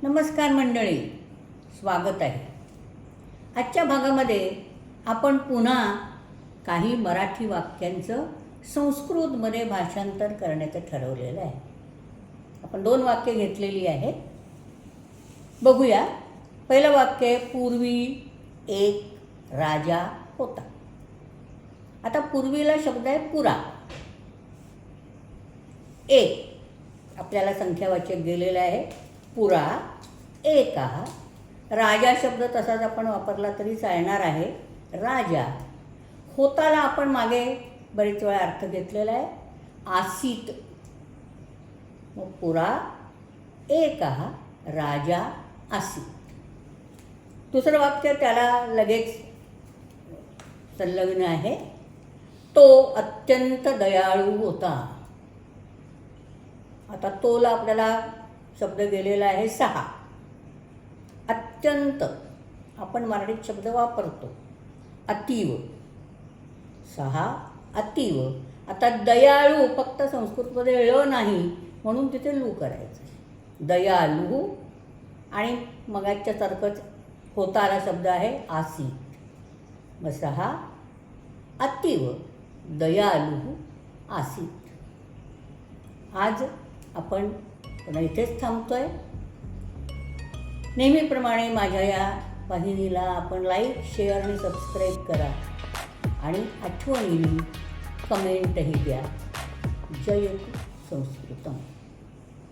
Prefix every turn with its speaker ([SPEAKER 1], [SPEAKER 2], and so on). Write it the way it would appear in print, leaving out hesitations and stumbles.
[SPEAKER 1] नमस्कार मंडळी, स्वागत आहे. आजच्या भागामध्ये आपण पुन्हा काही मराठी वाक्यांचं संस्कृतमध्ये भाषांतर करण्याचं ठरवलेलं आहे. आपण 2 वाक्य घेतलेली आहेत. बघूया. पहिलं वाक्य आहे, पूर्वी एक राजा होता. आता पूर्वीला शब्द आहे पुरा. एक आपल्याला संख्यावाचक गेलेलं आहे. पुरा एकः. राजा शब्द तसाच आपण वापरला तरी चालणार आहे. राजा. होताला आपण मागे बरेच वेळा अर्थ घेतलेला आहे. आसीत. मग पुरा एकः राजा आसीत. दुसरं वाक्य त्याला लगेच संलग्न आहे. तो अत्यंत दयाळू होता. आता तोला आपल्याला शब्द गेलेला आहे 6. अत्यंत आपण मराठीत शब्द वापरतो. अतीव. 6 अतीव. आता दयाळू फक्त संस्कृतमध्ये ळ नाही म्हणून तिथे लू करायचं. दयालू आणि मगाच्या सारखंच होताला शब्द आहे आसीत. मग 6 अतीव दयालू आसीत. आज आपण पुन्हा इथेच थांबतोय. नेहमीप्रमाणे माझ्या या वाहिनीला आपण लाईक, शेअर आणि सबस्क्राईब करा आणि आठवणीने कमेंटही द्या. जय संस्कृतम.